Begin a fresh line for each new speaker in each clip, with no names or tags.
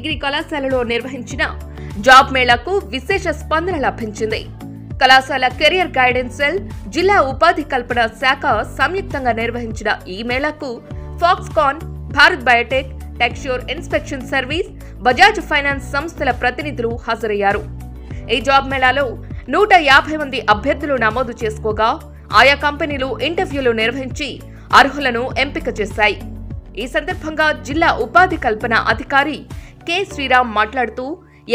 Degree కళాశాలలో నిర్వహించిన job మేళాకు విశేష స్పందన లభించింది. కళాశాల కెరియర్ గైడెన్స్ సెల్, జిల్లా ఉపాధి కల్పన శాఖ సంయుక్తంగా నిర్వహించిన ఈ మేళాకు ఫాక్స్కాన్, భారత్ బయోటెక్, టెక్ష్యూర్ ఇన్స్పెక్షన్ సర్వీస్, బజాజ్ ఫైనాన్స్ సంస్థల ప్రతినిధులు హాజరయ్యారు. ఈ జాబ్ మేళాలో 150 మంది అభ్యర్థులు నమోదు చేసుకోగా ఆయా కంపెనీలు ఇంటర్వ్యూలు నిర్వహించి అర్హులను ఎంపిక చేశాయి. ఈ సందర్భంగా జిల్లా ఉపాధి కల్పన అధికారి కె శ్రీరామ్ మాట్లాడుతూ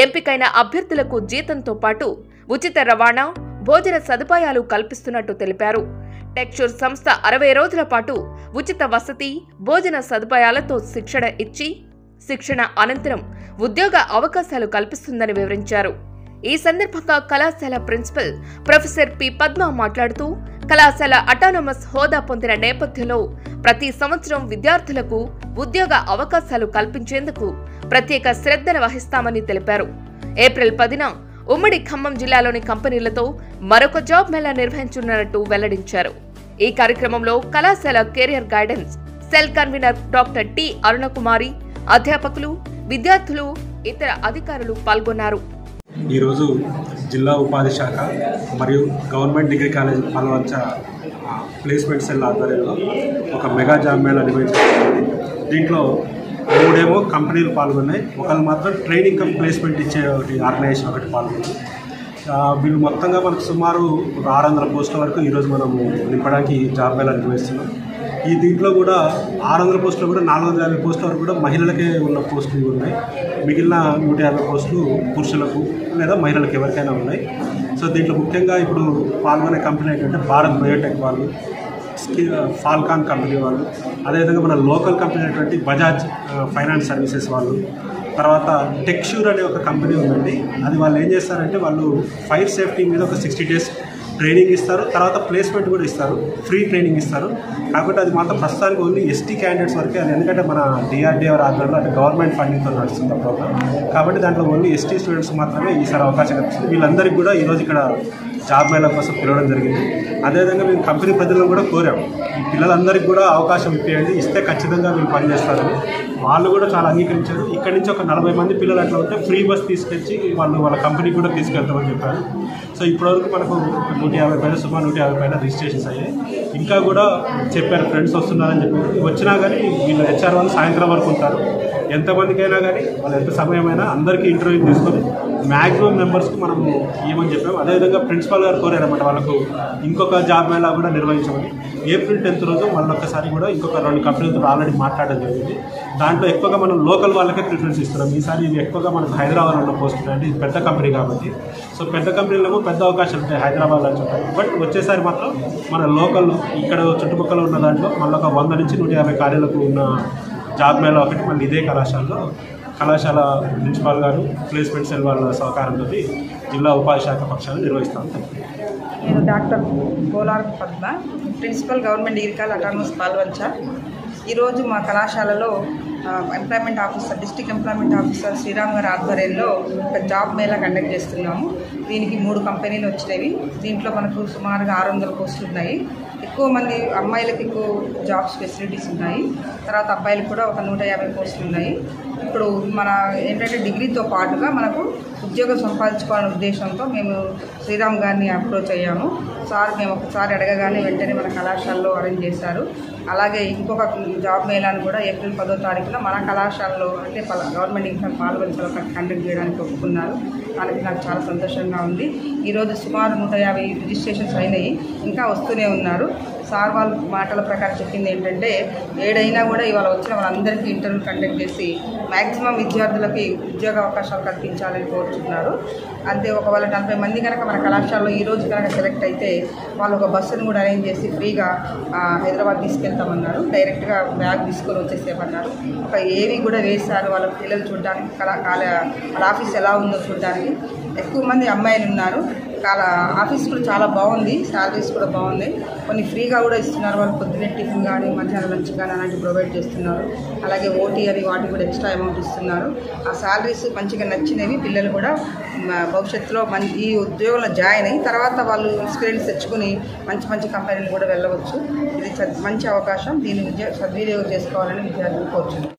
ఎంపికైన అభ్యర్థులకు జీతంతో పాటు ఉచిత రవాణా, భోజన సదుపాయాలు కల్పిస్తున్నట్టు తెలిపారు. టెక్ష్యూర్ సంస్థ 60 రోజుల పాటు ఉచిత వసతి, భోజన సదుపాయాలతో శిక్షణ ఇచ్చి శిక్షణ అనంతరం ఉద్యోగ అవకాశాలు కల్పిస్తుందని వివరించారు. ఈ సందర్భంగా కళాశాల ప్రిన్సిపల్ ప్రొఫెసర్ పి పద్మ మాట్లాడుతూ కళాశాల అటానమస్ హోదా పొందిన నేపథ్యంలో ప్రతి సంవత్సరం విద్యార్థులకు ఉద్యోగ అవకాశాలు కల్పించేందుకు ప్రత్యేక శ్రద్ధను వహిస్తామని తెలిపారు. ఏప్రిల్ 10న ఉమ్మడి ఖమ్మం జిల్లాలోని కంపెనీలతో మరొక జాబ్ మేళా నిర్వహించనున్నట్టు వెల్లడించారు. ఈ కార్యక్రమంలో కళాశాల career guidance cell convener doctor T Arunakumari, అధ్యాపకులు, విద్యార్థులు, ఇతర అధికారులు పాల్గొన్నారు.
ఈరోజు జిల్లా ఉపాధి శాఖ మరియు government degree college Palvancha placement cell ఆధ్వర్యంలో ఒక మెగా జాబ్ మేళా నిర్వహించబడింది. దీంట్లో 3 కంపెనీలు పాల్గొన్నాయి. ఒకళ్ళు మాత్రం ట్రైనింగ్ కమ్ ప్లేస్మెంట్ ఇచ్చే ఆర్గనైజేషన్ ఒకటి పాల్గొంది. వీళ్ళు మొత్తంగా మనకు సుమారు 600 పోస్టుల వరకు ఈరోజు మనము నింపడానికి జాబ్ మేళా నిర్వహిస్తున్నాం. దీంట్లో కూడా 600 పోస్టులు కూడా 450 పోస్టుల వరకు కూడా మహిళలకే ఉన్న పోస్టులు ఉన్నాయి. మిగిలిన 150 పోస్టులు పురుషులకు లేదా మహిళలకు ఎవరికైనా ఉన్నాయి. సో దీంట్లో ముఖ్యంగా ఇప్పుడు పాల్గొనే కంపెనీ ఏంటంటే భారత్ బయోటెక్ వాళ్ళు, ఫాల్కాన్ కంపెనీ వాళ్ళు, అదేవిధంగా మన లోకల్ కంపెనీ అయినటువంటి బజాజ్ ఫైనాన్స్ సర్వీసెస్ వాళ్ళు, తర్వాత టెక్ష్యూర్ అనే ఒక కంపెనీ ఉందండి. అది వాళ్ళు ఏం చేస్తారంటే వాళ్ళు ఫైర్ సేఫ్టీ మీద ఒక 60 days ట్రైనింగ్ ఇస్తారు. తర్వాత ప్లేస్మెంట్ కూడా ఇస్తారు, ఫ్రీ ట్రైనింగ్ ఇస్తారు. కాకపోతే అది మాత్రం ప్రస్తుతానికి ఓన్లీ ఎస్టీ క్యాండిడేట్స్ వరకే. అది ఎందుకంటే మన డిఆర్డీఓ ఆధ్వర్యంలో అంటే గవర్నమెంట్ ఫండింగ్తో నడుస్తుంది ప్రోగ్రామ్. కాబట్టి దాంట్లో ఓన్లీ ఎస్టీ స్టూడెంట్స్ మాత్రమే ఈసారి అవకాశం కల్పిస్తుంది. వీళ్ళందరికీ కూడా ఈరోజు ఇక్కడ జాబ్ మేళా కోసం పిలవడం జరిగింది. అదేవిధంగా మేము కంపెనీ ప్రజలను కూడా కోరాం, ఈ పిల్లలందరికీ కూడా అవకాశం ఇప్పించండి, ఇస్తే ఖచ్చితంగా మేము పనిచేస్తారని. వాళ్ళు కూడా చాలా అంగీకరించారు. ఇక్కడి నుంచి ఒక 40 మంది పిల్లలు అట్లా ఉంటే ఫ్రీ బస్ తీసుకొచ్చి వాళ్ళ కంపెనీకి కూడా తీసుకెళ్తామని చెప్పారు. సో ఇప్పటివరకు మనకు 150 పైన సుమారు 150 పైన రిజిస్ట్రేషన్స్ అయ్యాయి. ఇంకా కూడా చెప్పారు ఫ్రెండ్స్ వస్తున్నారని చెప్పారు. వచ్చినా కానీ వీళ్ళు HR వాళ్ళు సాయంత్రం వరకు ఉంటారు. ఎంతమందికైనా కానీ వాళ్ళు ఎంత సమయమైనా అందరికీ ఇంటర్వ్యూ తీసుకొని మ్యాక్సిమం మెంబర్స్కి మనము ఇవ్వమని చెప్పాము. అదేవిధంగా ప్రిన్సిపల్ గారు కోరారన్నమాట వాళ్ళకు ఇంకొక జాబ్ మేళా కూడా నిర్వహించమని. ఏప్రిల్ 10th రోజు మళ్ళొక్కసారి కూడా ఇంకొక 2 కంపెనీలతో ఆల్రెడీ మాట్లాడడం జరిగింది. దాంట్లో ఎక్కువగా మనం లోకల్ వాళ్ళకే ప్రిఫరెన్స్ ఇస్తున్నాం. ఈసారి ఇది ఎక్కువగా మనకు హైదరాబాద్లో పోస్ట్ అంటే ఇది పెద్ద కంపెనీ కాబట్టి, సో పెద్ద కంపెనీలకు పెద్ద అవకాశాలు ఉంటాయి హైదరాబాద్ అని చెప్పారు. బట్ వచ్చేసారి మాత్రం మన లోకల్ ఇక్కడ చుట్టుపక్కల ఉన్న దాంట్లో మళ్ళీ ఒక 100 నుంచి 150 కార్యాలకు ఉన్న జాబ్ మేళా ఒకటి మళ్ళీ ఇదే కళాశాల ప్రిన్సిపాల్ గారు ప్లేస్మెంట్ సెల్ వాళ్ళ సహకారంతో జిల్లా ఉపాధి శాఖ పక్షాన్ని నిర్వహిస్తాం.
నేను doctor Polar Padma, principal government degree college autonomous Palvancha. ఈరోజు మా కళాశాలలో employment officer, district employment officer Sriram గారి ఆధ్వర్యంలో ఒక జాబ్ మేళా కండక్ట్ చేస్తున్నాము. దీనికి 3 కంపెనీలు వచ్చినవి. దీంట్లో మనకు సుమారుగా 600 పోస్టులు ఉన్నాయి. ఎక్కువ మంది అమ్మాయిలకు ఎక్కువ జాబ్స్ ఫెసిలిటీస్ ఉన్నాయి. తర్వాత అబ్బాయిలకు కూడా ఒక 150 పోస్టులు ఉన్నాయి. ఇప్పుడు మన ఏంటంటే డిగ్రీతో పాటుగా మనకు ఉద్యోగం సంపాదించుకోవాలనే ఉద్దేశంతో మేము శ్రీరామ్ గారిని అప్రోచ్ అయ్యాము. సార్ మేము ఒకసారి అడగగానే వెంటనే మన కళాశాలలో అరేంజ్ చేశారు. అలాగే ఇంకొక జాబ్ మేళాను కూడా ఏప్రిల్ 10వ తారీఖున మన కళాశాలలో అంటే గవర్నమెంట్ ఇంకా పాల్గొనలో కండక్ట్ చేయడానికి ఒప్పుకున్నారు. దానికి నాకు చాలా సంతోషంగా ఉంది. ఈరోజు సుమారు 150 రిజిస్ట్రేషన్స్ అయినాయి, ఇంకా వస్తూనే ఉన్నారు. సార్ వాళ్ళ మాటల ప్రకారం చెప్పింది ఏంటంటే ఏడైనా కూడా ఇవాళ వచ్చిన వాళ్ళందరికీ ఇంటర్వ్యూ కండక్ట్ చేసి మ్యాక్సిమం విద్యార్థులకి ఉద్యోగ అవకాశాలు కల్పించాలని కోరుచున్నారు. అంతే ఒకవేళ 40 మంది కనుక మన కళాశాలలో ఈరోజు కనుక సెలెక్ట్ అయితే వాళ్ళు ఒక బస్సును కూడా అరేంజ్ చేసి ఫ్రీగా హైదరాబాద్ తీసుకెళ్తామన్నారు. డైరెక్ట్గా బ్యాగ్ తీసుకొని వచ్చేసేమన్నారు. ఒక ఏవి కూడా వేశారు వాళ్ళ పిల్లలు చూడడానికి, వాళ్ళ ఆఫీస్ ఎలా ఉందో చూడడానికి. ఎక్కువ మంది అమ్మాయిలు ఉన్నారు. ఆఫీస్ కూడా చాలా బాగుంది, శాలరీస్ కూడా బాగుంది. కొన్ని ఫ్రీగా కూడా ఇస్తున్నారు. వాళ్ళు పొద్దున్నే టిఫిన్ కానీ మధ్యాహ్నం లంచ్ కానీ అలాంటివి ప్రొవైడ్ చేస్తున్నారు. అలాగే ఓటీ అని వాటికి కూడా ఎక్స్ట్రా అమౌంట్ ఇస్తున్నారు. ఆ శాలరీస్ మంచిగా నచ్చినవి. పిల్లలు కూడా భవిష్యత్తులో ఈ ఉద్యోగంలో జాయిన్ అయ్యి తర్వాత వాళ్ళు ఎక్స్పీరియన్స్ తెచ్చుకుని మంచి మంచి కంపెనీలు కూడా వెళ్ళవచ్చు. ఇది మంచి అవకాశం. దీన్ని సద్వినియోగం చేసుకోవాలని విద్యార్థులు కోరుచున్నారు.